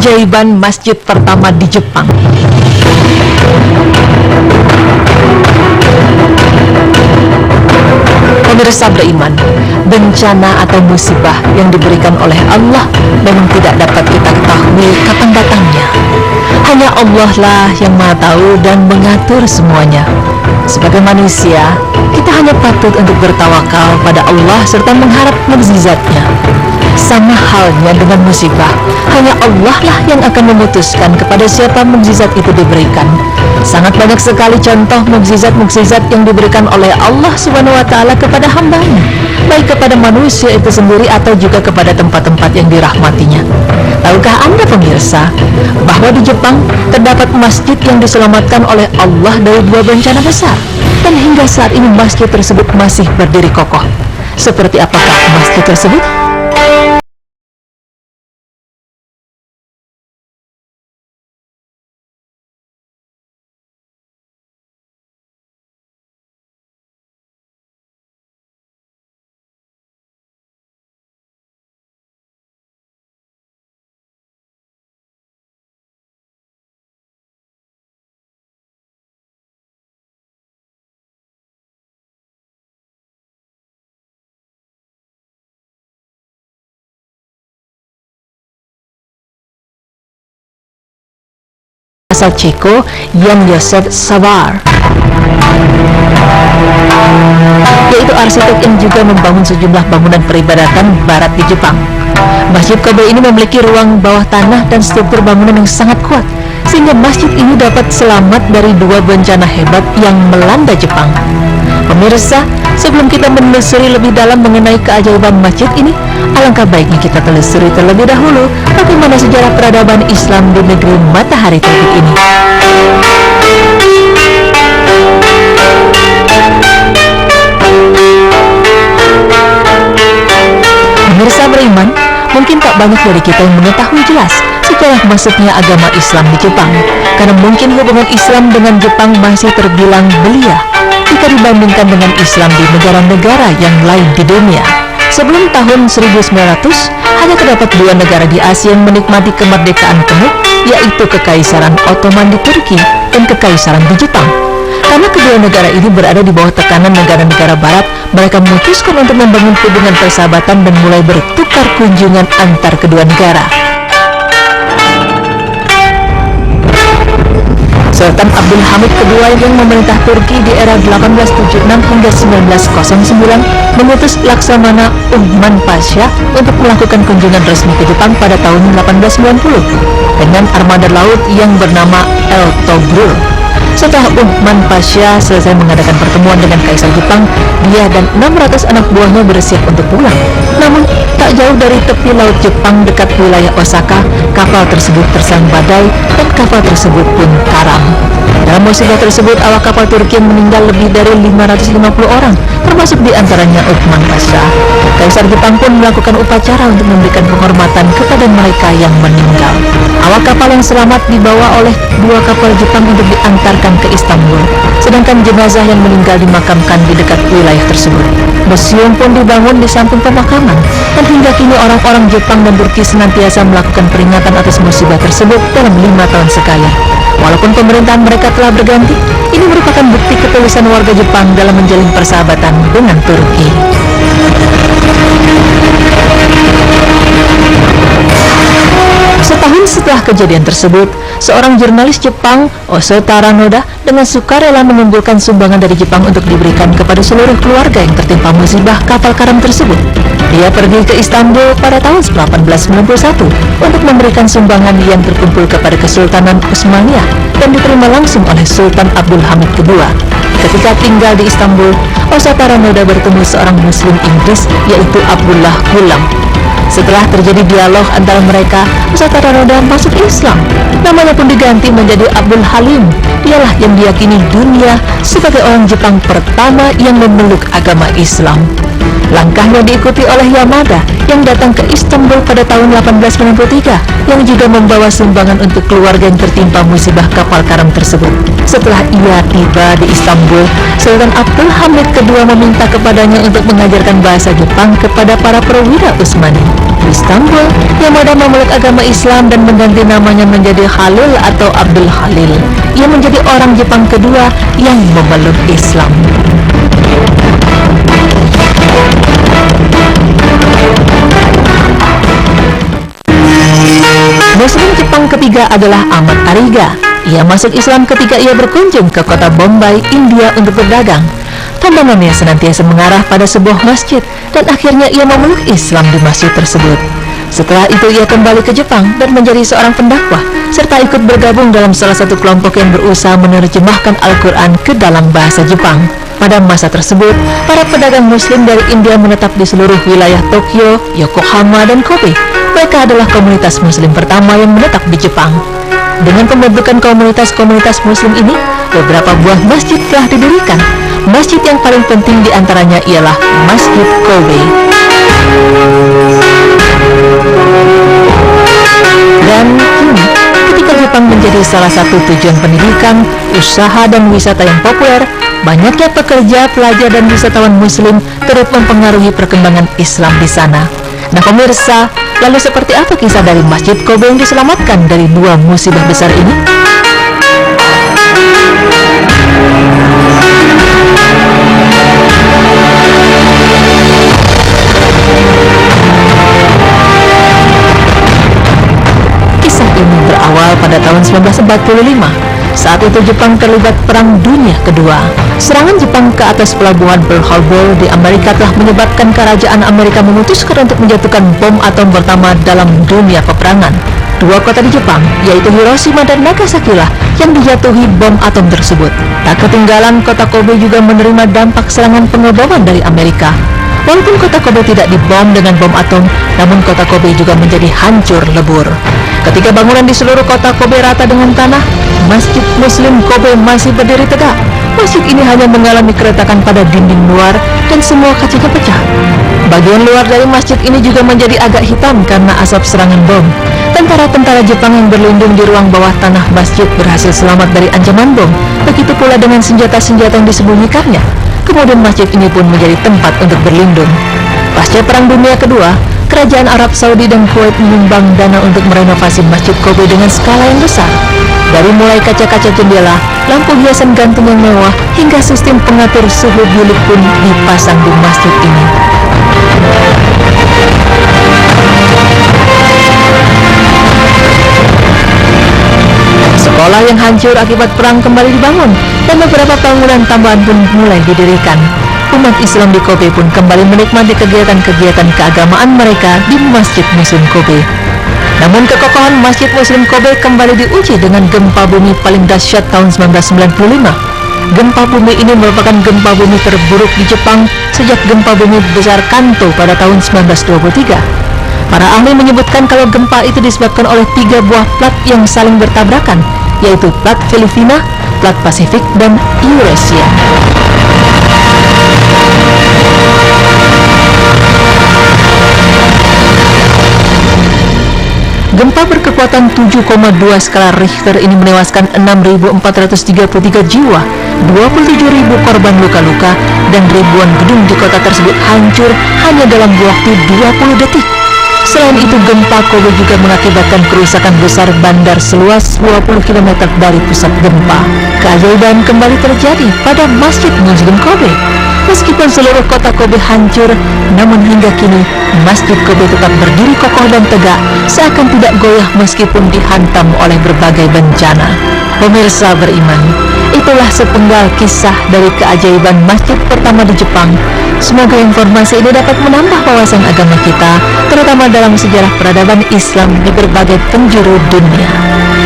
keajaiban masjid pertama di Jepang. Pemirsa beriman, bencana atau musibah yang diberikan oleh Allah memang tidak dapat kita ketahui kapan datangnya. Hanya Allah lah yang Maha tahu dan mengatur semuanya. Sebagai manusia, kita hanya patut untuk bertawakal pada Allah serta mengharap mukjizatnya. Sama halnya dengan musibah, hanya Allah lah yang akan memutuskan kepada siapa mukjizat itu diberikan. Sangat banyak sekali contoh mukjizat-mukjizat yang diberikan oleh Allah Subhanahu wa Ta'ala kepada hambanya, baik kepada manusia itu sendiri atau juga kepada tempat-tempat yang dirahmatinya. Tahukah Anda pemirsa, bahwa di Jepang terdapat masjid yang diselamatkan oleh Allah dari 2 bencana besar, dan hingga saat ini masjid tersebut masih berdiri kokoh. Seperti apakah masjid tersebut? Asal Ceko, Jan Josef Savar, yaitu arsitek yang juga membangun sejumlah bangunan peribadatan barat di Jepang. Masjid Kobe ini memiliki ruang bawah tanah dan struktur bangunan yang sangat kuat, sehingga masjid ini dapat selamat dari 2 bencana hebat yang melanda Jepang. Pemirsa, sebelum kita menelusuri lebih dalam mengenai keajaiban masjid ini, alangkah baiknya kita telusuri terlebih dahulu bagaimana sejarah peradaban Islam di negeri matahari terbit ini. Pemirsa beriman, mungkin tak banyak dari kita yang mengetahui jelas sejarah masuknya agama Islam di Jepang, karena mungkin hubungan Islam dengan Jepang masih terbilang belia jika dibandingkan dengan Islam di negara-negara yang lain di dunia. Sebelum tahun 1900, hanya terdapat 2 negara di Asia yang menikmati kemerdekaan penuh, yaitu Kekaisaran Ottoman di Turki dan Kekaisaran di Jepang. Karena kedua negara ini berada di bawah tekanan negara-negara barat, mereka memutuskan untuk membangun hubungan persahabatan dan mulai bertukar kunjungan antar kedua negara. Sultan Abdul Hamid II yang memerintah Turki di era 1876 hingga 1909 mengutus Laksamana Uthman Pasha untuk melakukan kunjungan resmi ke Jepang pada tahun 1890 dengan armada laut yang bernama El Tobrul. Setelah Uthman Pasha selesai mengadakan pertemuan dengan Kaisar Jepang, dia dan 600 anak buahnya bersiap untuk pulang. Namun, tak jauh dari tepi laut Jepang dekat wilayah Osaka, kapal tersebut terserang badai dan kapal tersebut pun karam. Dalam musibah tersebut, awak kapal Turki meninggal lebih dari 550 orang, termasuk diantaranya Uthman Pasha. Kaisar Jepang pun melakukan upacara untuk memberikan penghormatan kepada mereka yang meninggal. Awak kapal yang selamat dibawa oleh 2 kapal Jepang untuk diantarkan ke Istanbul, sedangkan jenazah yang meninggal dimakamkan di dekat wilayah tersebut. Museum pun dibangun di samping pemakaman, dan hingga kini orang-orang Jepang dan Turki senantiasa melakukan peringatan atas musibah tersebut dalam 5 tahun sekali. Walaupun pemerintahan mereka telah berganti, ini merupakan bukti ketulusan warga Jepang dalam menjalin persahabatan dengan Turki. Setahun setelah kejadian tersebut, seorang jurnalis Jepang, Oso Taranoda, dengan sukarela mengumpulkan sumbangan dari Jepang untuk diberikan kepada seluruh keluarga yang tertimpa musibah kapal karam tersebut. Dia pergi ke Istanbul pada tahun 1891 untuk memberikan sumbangan yang terkumpul kepada Kesultanan Utsmaniyah dan diterima langsung oleh Sultan Abdul Hamid II. Ketika tinggal di Istanbul, Oso Taranoda bertemu seorang Muslim Inggris, yaitu Abdullah Ghulam. Setelah terjadi dialog antara mereka, Oso Taranoda masuk Islam. Namanya pun diganti menjadi Abdul Halim. Dialah yang diyakini dunia sebagai orang Jepang pertama yang memeluk agama Islam. Langkahnya diikuti oleh Yamada yang datang ke Istanbul pada tahun 1893, yang juga membawa sumbangan untuk keluarga yang tertimpa musibah kapal karam tersebut. Setelah ia tiba di Istanbul, Sultan Abdul Hamid II meminta kepadanya untuk mengajarkan bahasa Jepang kepada para perwira Utsmani. Istanbul yang mudah memeluk agama Islam dan mengganti namanya menjadi Khalil atau Abdul Khalil. Ia menjadi orang Jepang kedua yang memeluk Islam. Muslim Jepang ketiga adalah Ahmad Ariga. Ia masuk Islam ketika ia berkunjung ke kota Bombay, India untuk berdagang. Pandangannya senantiasa mengarah pada sebuah masjid dan akhirnya ia memeluk Islam di masjid tersebut. Setelah itu ia kembali ke Jepang dan menjadi seorang pendakwah serta ikut bergabung dalam salah satu kelompok yang berusaha menerjemahkan Al-Quran ke dalam bahasa Jepang. Pada masa tersebut, para pedagang muslim dari India menetap di seluruh wilayah Tokyo, Yokohama, dan Kobe. Mereka adalah komunitas muslim pertama yang menetap di Jepang. Dengan pembentukan komunitas-komunitas muslim ini, beberapa buah masjid telah didirikan. Masjid yang paling penting diantaranya ialah Masjid Kobe. Dan kini, ketika Jepang menjadi salah satu tujuan pendidikan, usaha, dan wisata yang populer, banyaknya pekerja, pelajar, dan wisatawan muslim turut mempengaruhi perkembangan Islam di sana. Nah pemirsa, lalu seperti apa kisah dari Masjid Kobe yang diselamatkan dari dua musibah besar ini? Kisah ini berawal pada tahun 1945. Saat itu Jepang terlibat Perang Dunia Kedua. Serangan Jepang ke atas pelabuhan Pearl Harbor di Amerika telah menyebabkan kerajaan Amerika memutuskan untuk menjatuhkan bom atom pertama dalam dunia peperangan. Dua kota di Jepang, yaitu Hiroshima dan Nagasaki lah yang dijatuhi bom atom tersebut. Tak ketinggalan, kota Kobe juga menerima dampak serangan pengeboman dari Amerika. Walaupun kota Kobe tidak dibom dengan bom atom, namun kota Kobe juga menjadi hancur lebur. Ketika bangunan di seluruh kota Kobe rata dengan tanah, Masjid Muslim Kobe masih berdiri tegak. Masjid ini hanya mengalami keretakan pada dinding luar dan semua kacanya pecah. Bagian luar dari masjid ini juga menjadi agak hitam karena asap serangan bom. Tentara-tentara Jepang yang berlindung di ruang bawah tanah masjid berhasil selamat dari ancaman bom. Begitu pula dengan senjata-senjata yang disembunyikannya. Kemudian masjid ini pun menjadi tempat untuk berlindung. Pasca Perang Dunia Kedua, kerajaan Arab Saudi dan Kuwait menyumbang dana untuk merenovasi Masjid Kobe dengan skala yang besar. Dari mulai kaca-kaca jendela, lampu hiasan gantung yang mewah, hingga sistem pengatur suhu bilik pun dipasang di masjid ini. Sekolah yang hancur akibat perang kembali dibangun, dan beberapa bangunan tambahan pun mulai didirikan. Umat Islam di Kobe pun kembali menikmati kegiatan-kegiatan keagamaan mereka di Masjid Muslim Kobe. Namun kekokohan Masjid Muslim Kobe kembali diuji dengan gempa bumi paling dahsyat tahun 1995. Gempa bumi ini merupakan gempa bumi terburuk di Jepang sejak gempa bumi besar Kanto pada tahun 1923. Para ahli menyebutkan kalau gempa itu disebabkan oleh 3 buah plat yang saling bertabrakan, yaitu plat Filipina, plat Pasifik, dan Eurasia. Gempa berkekuatan 7,2 skala Richter ini menewaskan 6.433 jiwa, 27.000 korban luka-luka, dan ribuan gedung di kota tersebut hancur hanya dalam waktu 20 detik. Selain itu, gempa Kobe juga mengakibatkan kerusakan besar bandar seluas 20 km dari pusat gempa. Keajaiban kembali terjadi pada Masjid Muslim Kobe. Meskipun seluruh kota Kobe hancur, namun hingga kini Masjid Kobe tetap berdiri kokoh dan tegak, seakan tidak goyah meskipun dihantam oleh berbagai bencana. Pemirsa beriman, itulah sepenggal kisah dari keajaiban masjid pertama di Jepang. Semoga informasi ini dapat menambah wawasan agama kita, terutama dalam sejarah peradaban Islam di berbagai penjuru dunia.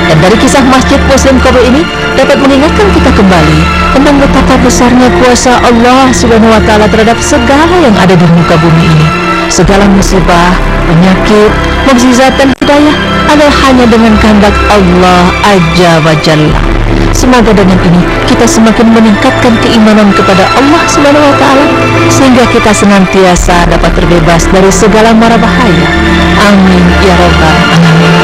Dan dari kisah Masjid Muslim Kobe ini dapat mengingatkan kita kembali tentang betapa besarnya kuasa Allah Subhanahu wa Ta'ala terhadap segala yang ada di muka bumi ini. Segala musibah, penyakit, mukjizat, dan hidayah adalah hanya dengan kehendak Allah Azza wa Jalla. Semoga dengan ini kita semakin meningkatkan keimanan kepada Allah Subhanahu wa Ta'ala, sehingga kita senantiasa dapat terbebas dari segala mara bahaya. Amin ya rabbal alamin.